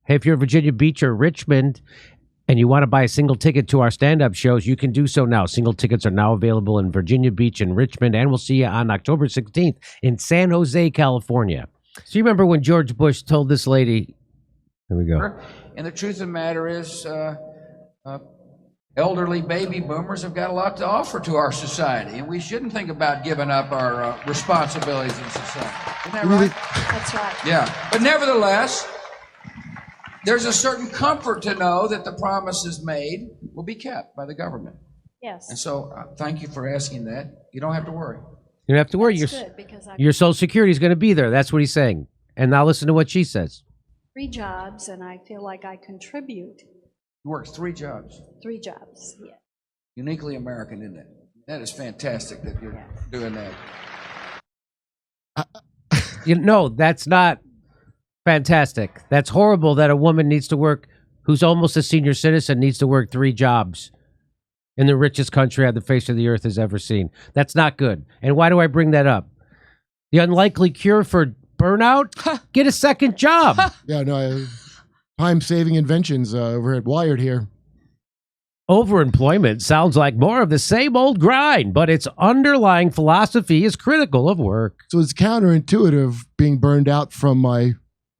Hey, if you're in Virginia Beach or Richmond and you want to buy a single ticket to our stand-up shows, you can do so now. Single tickets are now available in Virginia Beach and Richmond, and we'll see you on October 16th in San Jose, California. So you remember when George Bush told this lady, here we go. And the truth of the matter is, elderly baby boomers have got a lot to offer to our society, and we shouldn't think about giving up our responsibilities in society. Isn't that right? That's right. Yeah, but nevertheless, there's a certain comfort to know that the promises made will be kept by the government. Yes. And so, thank you for asking that. You don't have to worry. You don't have to worry. That's good, because Your Social Security is going to be there. That's what he's saying. And now listen to what she says. 3 jobs, and I feel like I contribute. He works 3 jobs. 3 jobs, yeah. Uniquely American, isn't it? That is fantastic that you're doing that. That's not fantastic. That's horrible that a woman needs to work, who's almost a senior citizen, needs to work 3 jobs in the richest country on the face of the earth has ever seen. That's not good. And why do I bring that up? The unlikely cure for burnout? Get a second job. Yeah, no, time-saving inventions over at Wired here. Overemployment sounds like more of the same old grind, but its underlying philosophy is critical of work. So it's counterintuitive being burned out from my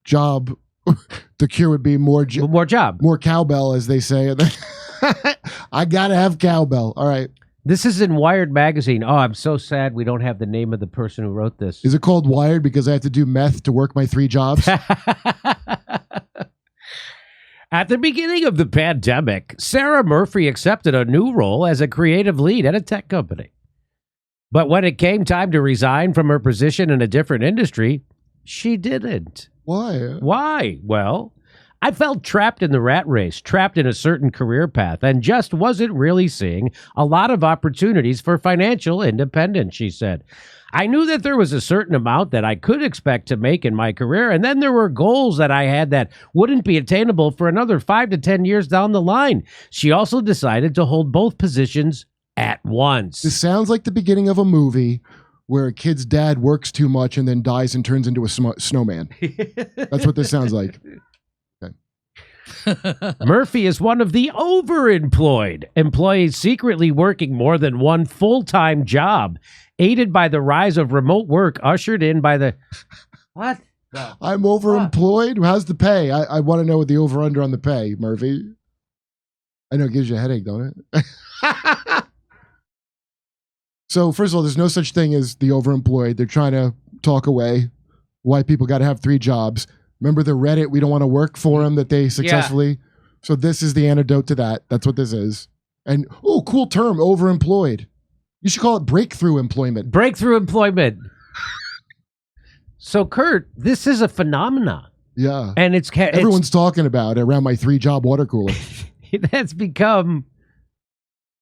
job. The cure would be more job. More cowbell, as they say. I got to have cowbell. All right. This is in Wired magazine. Oh, I'm so sad we don't have the name of the person who wrote this. Is it called Wired because I have to do meth to work my 3 jobs? At the beginning of the pandemic, Sarah Murphy accepted a new role as a creative lead at a tech company. But when it came time to resign from her position in a different industry, she didn't. Why? Why? Well, I felt trapped in the rat race, trapped in a certain career path, and just wasn't really seeing a lot of opportunities for financial independence, she said. I knew that there was a certain amount that I could expect to make in my career, and then there were goals that I had that wouldn't be attainable for another 5 to 10 years down the line. She also decided to hold both positions at once. This sounds like the beginning of a movie where a kid's dad works too much and then dies and turns into a snowman. That's what this sounds like. Murphy is one of the overemployed employees secretly working more than one full-time job, aided by the rise of remote work ushered in by the... What? I'm overemployed? How's the pay? I want to know what the over-under on the pay, Murphy. I know it gives you a headache, don't it? So, first of all, there's no such thing as the overemployed. They're trying to talk away why people got to have 3 jobs. Remember the Reddit, we don't want to work for them that they successfully... Yeah. So this is the antidote to that. That's what this is. And, oh, cool term, overemployed. You should call it breakthrough employment. Breakthrough employment. So, Kurt, this is a phenomenon. Yeah. And everyone's talking about it around my 3-job water cooler. That's become...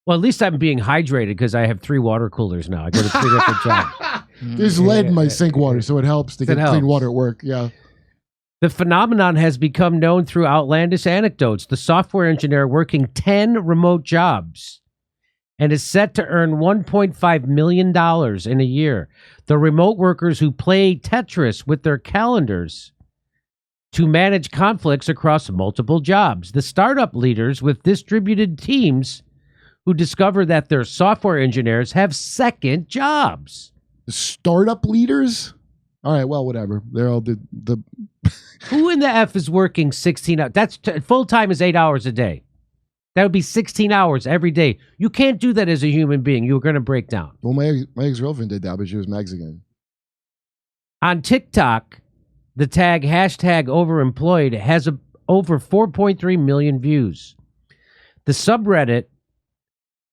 Well, at least I'm being hydrated because I have 3 water coolers now. I go to 3 different jobs. There's lead in my sink water, so it helps to get clean water at work. Yeah. The phenomenon has become known through outlandish anecdotes. The software engineer working 10 remote jobs and is set to earn $1.5 million in a year. The remote workers who play Tetris with their calendars to manage conflicts across multiple jobs. The startup leaders with distributed teams who discover that their software engineers have second jobs. The startup leaders? All right, well, whatever. They're all the Who in the F is working 16 hours? That's full-time is 8 hours a day. That would be 16 hours every day. You can't do that as a human being. You're going to break down. Well, my ex-girlfriend did that, but she was Mexican. On TikTok, the tag #overemployed has over 4.3 million views. The subreddit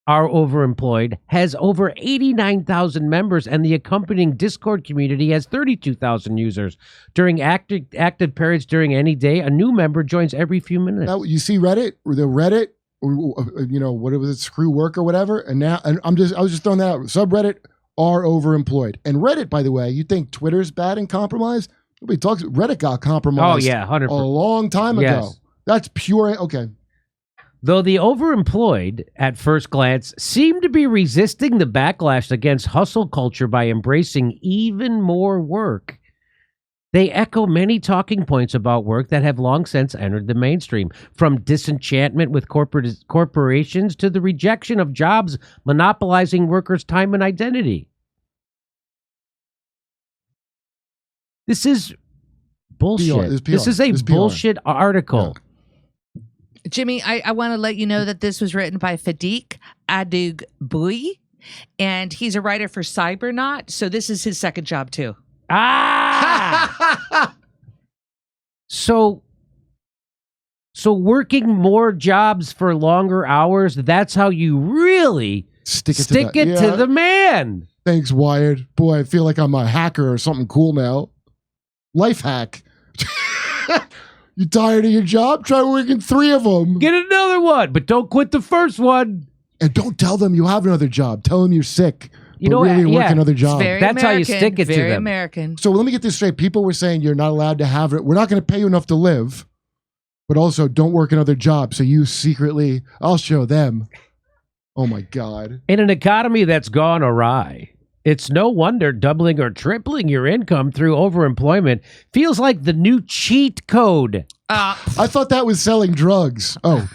Are Overemployed has over 89,000 members, and the accompanying Discord community has 32,000 users. During active periods during any day, a new member joins every few minutes. Now, you see Reddit, or the Reddit, what was it, screw work or whatever, and now I was just throwing that out. Subreddit Are Overemployed, and Reddit, by the way, you think Twitter's bad and compromised? Nobody talks. Reddit got compromised. Oh yeah, 100%. A long time ago. Yes. That's pure. Okay. Though the overemployed, at first glance, seem to be resisting the backlash against hustle culture by embracing even more work, They echo many talking points about work that have long since entered the mainstream, from disenchantment with corporations to the rejection of jobs monopolizing workers' time and identity. This is bullshit. PR. This is a It's PR. bullshit article. Jimmy, I want to let you know that this was written by Fadiq Adougboui, and he's a writer for Cybernaut, so this is his second job too. Ah! So working more jobs for longer hours, that's how you really stick it to the man. Thanks, Wired. Boy, I feel like I'm a hacker or something cool now. Life hack. You tired of your job? Try working 3 of them. Get another one, but don't quit the first one. And don't tell them you have another job. Tell them you're sick. You know, really work yeah. another It's job. very That's how you American, stick it to very them. American. So let me get this straight. People were saying you're not allowed to have it. We're not going to pay you enough to live, but also don't work another job. So you secretly, I'll show them. Oh my God. In an economy that's gone awry, it's no wonder doubling or tripling your income through overemployment feels like the new cheat code. I thought that was selling drugs. Oh,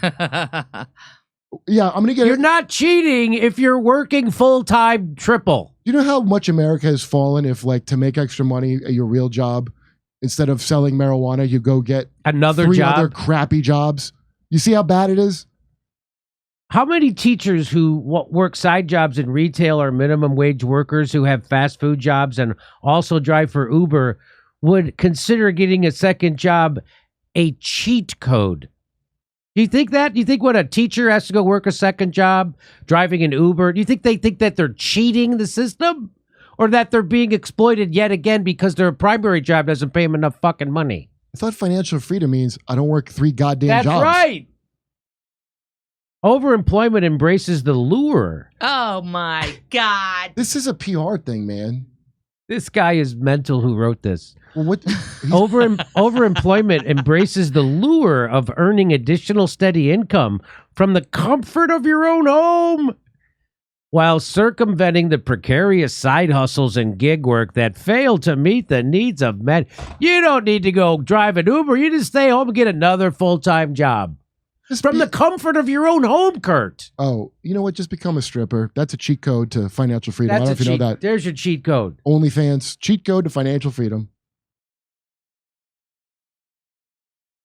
yeah. I'm going to get You're it. not cheating if you're working full-time triple. You know how much America has fallen if, like, to make extra money at your real job, instead of selling marijuana, you go get Another 3 job. other crappy jobs? You see how bad it is? How many teachers who work side jobs in retail or minimum wage workers who have fast food jobs and also drive for Uber would consider getting a second job a cheat code? Do you think that? Do you think when a teacher has to go work a second job driving an Uber, do you think they think that they're cheating the system? Or that they're being exploited yet again because their primary job doesn't pay them enough fucking money? I thought financial freedom means I don't work 3 goddamn That's jobs. right. Overemployment embraces the lure. Oh my God. This is a PR thing, man. This guy is mental who wrote this. Well, what? Overemployment embraces the lure of earning additional steady income from the comfort of your own home, while circumventing the precarious side hustles and gig work that fail to meet the needs of men. You don't need to go drive an Uber. You just stay home and get another full-time job. From the comfort of your own home, Kurt. Oh, you know what? Just become a stripper. That's a cheat code to financial freedom. I don't know if you know that. There's your cheat code. OnlyFans, cheat code to financial freedom.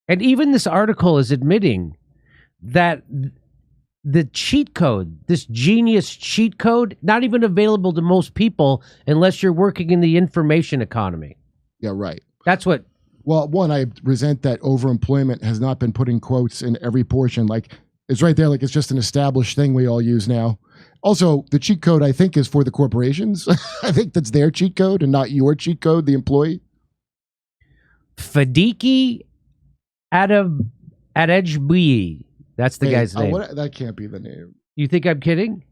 And even this article is admitting that the cheat code, this genius cheat code, not even available to most people unless you're working in the information economy. Yeah, right. That's what. Well, one, I resent that overemployment has not been putting quotes in every portion. Like, it's right there, like it's just an established thing we all use now. Also, the cheat code, I think, is for the corporations. I think that's their cheat code and not your cheat code, the employee. Fadiki Adougboui. That's the guy's name. That can't be the name. You think I'm kidding?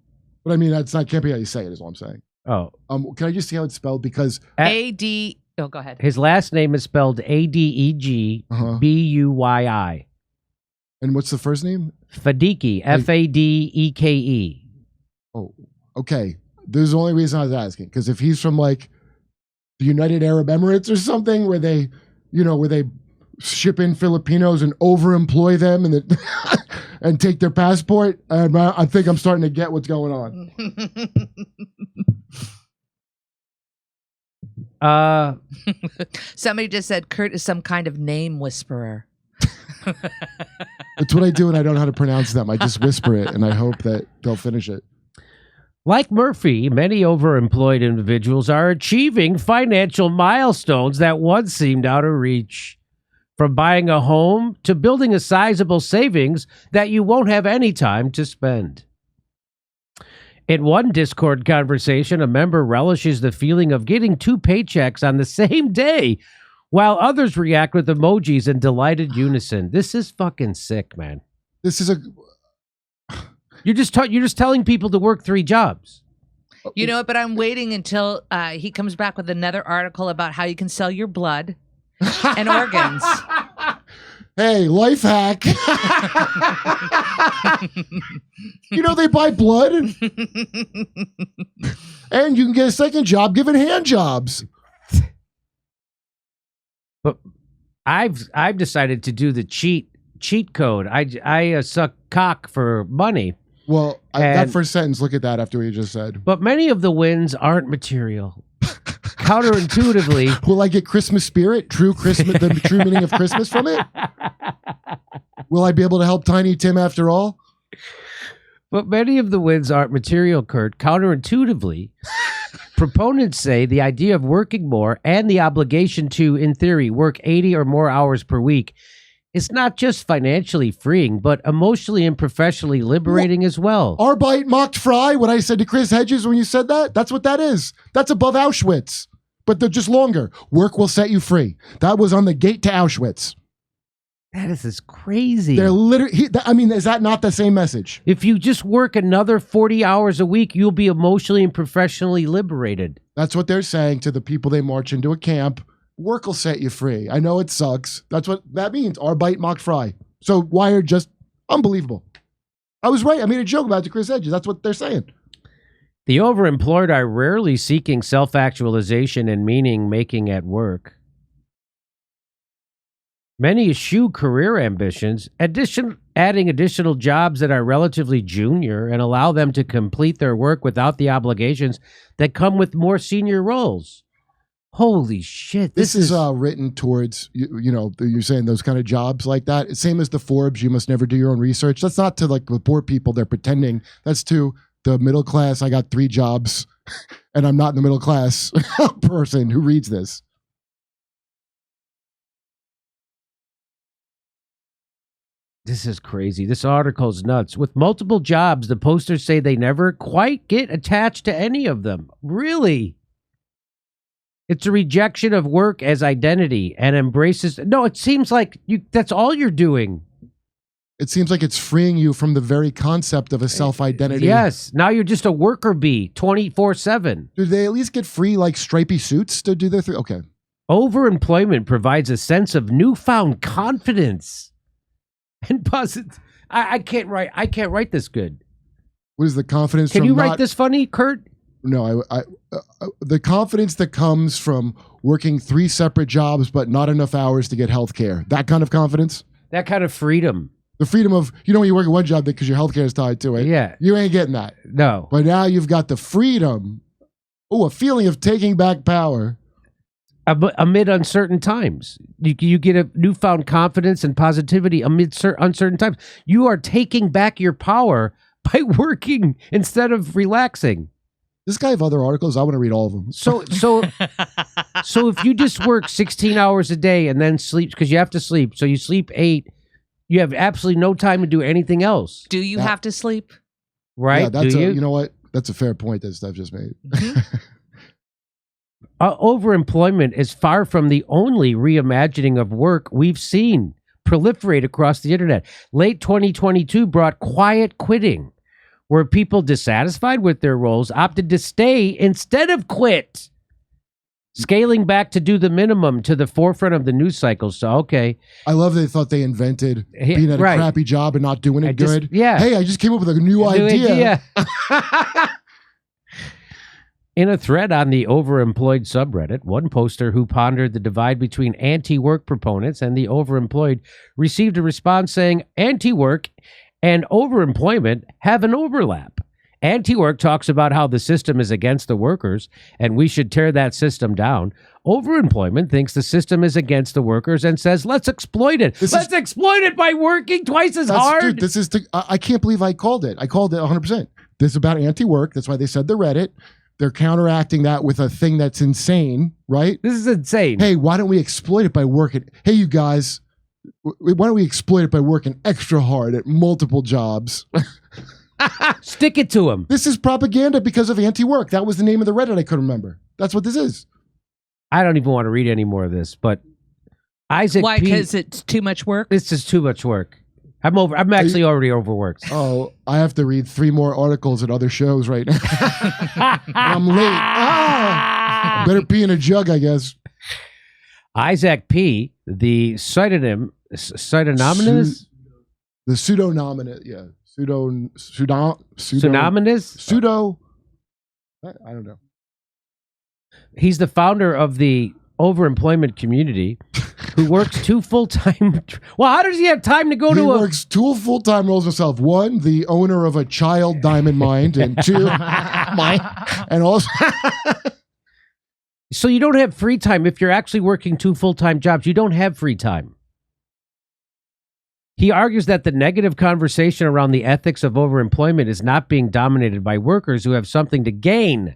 But I mean, can't be how you say it, is all I'm saying. Oh. Can I just see how it's spelled? Because A-D... Oh, go ahead. His last name is spelled Adegbuyi. And what's the first name? Fadiki, Fadeke. Oh, okay. This is the only reason I was asking. Because if he's from like the United Arab Emirates or something, where they ship in Filipinos and overemploy them and and take their passport, I think I'm starting to get what's going on. Somebody just said Kurt is some kind of name whisperer. That's what I do, and I don't know how to pronounce them. I just whisper it, and I hope that they'll finish it. Like Murphy, many overemployed individuals are achieving financial milestones that once seemed out of reach. From buying a home to building a sizable savings that you won't have any time to spend. In one Discord conversation, a member relishes the feeling of getting 2 paychecks on the same day, while others react with emojis in delighted unison. This is fucking sick, man. This is a... You're just telling people to work 3 jobs. You know what? But I'm waiting until he comes back with another article about how you can sell your blood and organs. Hey, life hack. You know, they buy blood and you can get a second job giving hand jobs. But I've decided to do the cheat code. I suck cock for money. Well, that And- first sentence, look at that after what you just said. But many of the wins aren't material. Counterintuitively, Will I get Christmas spirit? True Christmas, the true meaning of Christmas from it? Will I be able to help Tiny Tim after all? but many of the wins aren't material, Kurt. Counterintuitively, proponents say the idea of working more and the obligation to, in theory, work 80 or more hours per week is not just financially freeing, but emotionally and professionally liberating as well. Arbeit macht frei, what I said to Chris Hedges when you said that, that's what that is. That's above Auschwitz, but they're just longer. Work will set you free. That was on the gate to Auschwitz. That is crazy. They're literally, I mean, is that not the same message? If you just work another 40 hours a week, you'll be emotionally and professionally liberated. That's what they're saying to the people they march into a camp. Work will set you free. I know it sucks. That's what that means. Arbeit macht frei. So Wired just unbelievable. I was right. I made a joke about it to Chris Hedges. That's what they're saying. The overemployed are rarely seeking self-actualization and meaning-making at work. Many eschew career ambitions, adding additional jobs that are relatively junior and allow them to complete their work without the obligations that come with more senior roles. Holy shit. This is written towards, you know, you're saying those kind of jobs like that. Same as the Forbes, you must never do your own research. That's not to like the poor people, they're pretending. That's to the middle class. I got 3 jobs and I'm not in the middle class person who reads this. This is crazy. This article's nuts. With multiple jobs, the posters say they never quite get attached to any of them. Really? It's a rejection of work as identity and embraces... No, it seems like that's all you're doing. It seems like it's freeing you from the very concept of a self-identity. Yes. Now you're just a worker bee 24/7. Do they at least get free, like, stripy suits to do their thing? Okay. Overemployment provides a sense of newfound confidence and positive. I can't write this good. What is the confidence Can from you write not- this funny, Kurt? No, the confidence that comes from working 3 separate jobs but not enough hours to get health care. That kind of confidence. That kind of freedom. The freedom of, you know, when you work at one job because your health care is tied to it. Yeah. You ain't getting that. No. But now you've got the freedom. Oh, a feeling of taking back power. Amid uncertain times. You get a newfound confidence and positivity amid uncertain times. You are taking back your power by working instead of relaxing. This guy have other articles. I want to read all of them. So if you just work 16 hours a day and then sleep, because you have to sleep, so you sleep 8, you have absolutely no time to do anything else. Do you have to sleep? Right? Yeah, that's do you? you know what? That's a fair point that Steph just made. Overemployment is far from the only reimagining of work we've seen proliferate across the internet. Late 2022 brought quiet quitting, where people dissatisfied with their roles opted to stay instead of quit. Scaling back to do the minimum to the forefront of the news cycle. So, okay. I love they thought they invented being at a Right. crappy job and not doing it good. Yeah. Hey, I just came up with a new idea. In a thread on the overemployed subreddit, one poster who pondered the divide between anti-work proponents and the overemployed received a response saying, anti-work and overemployment have an overlap. Anti-work talks about how the system is against the workers and we should tear that system down. Overemployment thinks the system is against the workers and says, let's exploit it. Let's exploit it by working twice as hard. Dude, I can't believe I called it. I called it 100%. This is about anti-work. That's why they said the Reddit. They're counteracting that with a thing that's insane, right? This is insane. Hey, why don't we exploit it by working? Hey, you guys, why don't we exploit it by working extra hard at multiple jobs? Stick it to them. This is propaganda because of anti-work. That was the name of the Reddit I couldn't remember. That's what this is. I don't even want to read any more of this, but Isaac Why? P. Because it's too much work? This is too much work. I'm actually already overworked. Oh, I have to read 3 more articles at other shows right now. I'm late. I better pee in a jug, I guess. Isaac P., the pseudonymous? The pseudonomous, yeah. Pseudonymous? I don't know. He's the founder of the overemployment community who works 2 full-time. Well, how does he have time to go He to works 2 full-time roles himself. 1, the owner of a child diamond mine, and 2, and also. So you don't have free time. If you're actually working 2 full-time jobs, you don't have free time. He argues that the negative conversation around the ethics of overemployment is not being dominated by workers who have something to gain,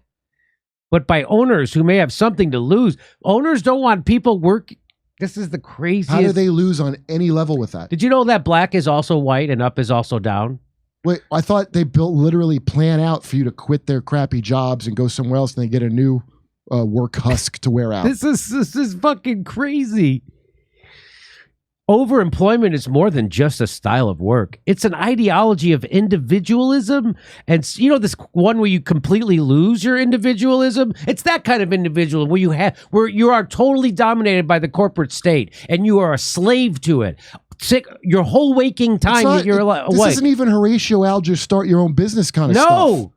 but by owners who may have something to lose. Owners don't want people work. This is the craziest. How do they lose on any level with that? Did you know that black is also white and up is also down? Wait, I thought they literally plan out for you to quit their crappy jobs and go somewhere else, and they get a new work husk to wear out. This is fucking crazy. Overemployment is more than just a style of work. It's an ideology of individualism. And you know, this one where you completely lose your individualism. It's that kind of individualism where you are totally dominated by the corporate state and you are a slave to it. Your whole waking time, you're away. This isn't even Horatio Alger's start your own business kind of stuff. No,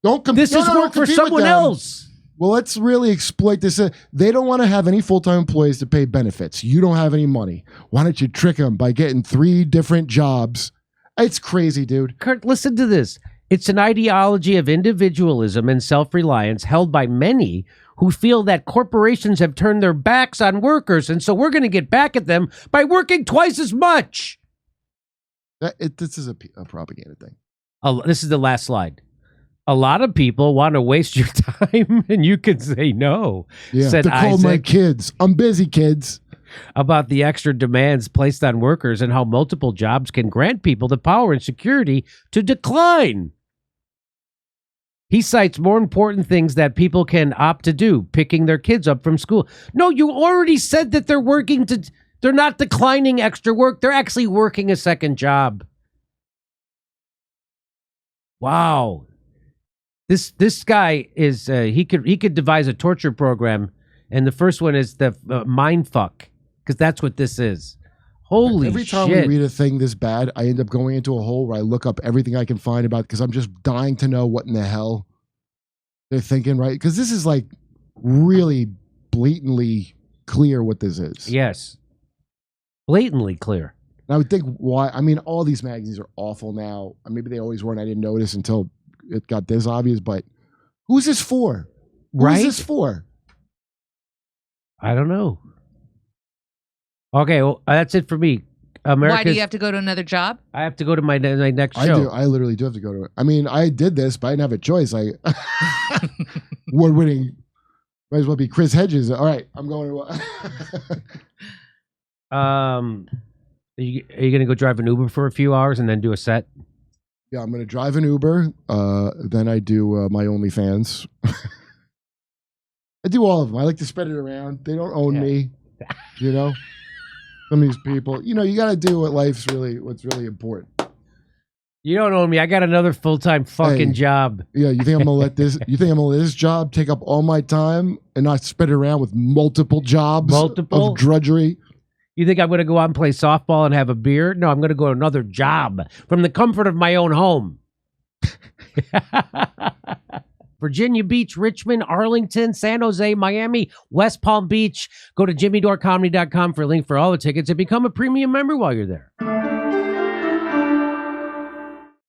don't this is work for someone else. Well, let's really exploit this. They don't want to have any full-time employees to pay benefits. You don't have any money. Why don't you trick them by getting 3 different jobs? It's crazy, dude. Kurt, listen to this. It's an ideology of individualism and self-reliance held by many who feel that corporations have turned their backs on workers, and so we're going to get back at them by working twice as much. This is a propaganda thing. This is the last slide. A lot of people want to waste your time, and you can say no, said to call my Isaac, kids. I'm busy, kids. about the extra demands placed on workers and how multiple jobs can grant people the power and security to decline. He cites more important things that people can opt to do, picking their kids up from school. No, you already said that they're not declining extra work. They're actually working a second job. Wow. This guy is he could devise a torture program, and the first one is the mind fuck, because that's what this is. Holy shit. Every time we read a thing this bad, I end up going into a hole where I look up everything I can find about it because I'm just dying to know what in the hell they're thinking, right? Because this is like really blatantly clear what this is. Yes. Blatantly clear. And I would think why, I mean, all these magazines are awful now. Maybe they always were and I didn't notice until it got this obvious, but who's this for? Right? Who's this for? I don't know. Okay, well, that's it for me. Why do you have to go to another job? I have to go to my next show. I do. I literally do have to go to it. I mean, I did this, but I didn't have a choice. Award-winning, might as well be Chris Hedges. All right, I'm going to. Are you going to go drive an Uber for a few hours and then do a set? Yeah, I'm going to drive an Uber. Then I do my OnlyFans. I do all of them. I like to spread it around. They don't own me, you know. Some of these people, you know, you got to do what's really important. You don't own me. I got another full-time fucking job. Yeah, you think I'm gonna let this? You think I'm gonna let this job take up all my time and not spread it around with multiple jobs of drudgery? You think I'm going to go out and play softball and have a beer? No, I'm going to go to another job from the comfort of my own home. Virginia Beach, Richmond, Arlington, San Jose, Miami, West Palm Beach. Go to jimmydorcomedy.com for a link for all the tickets and become a premium member while you're there.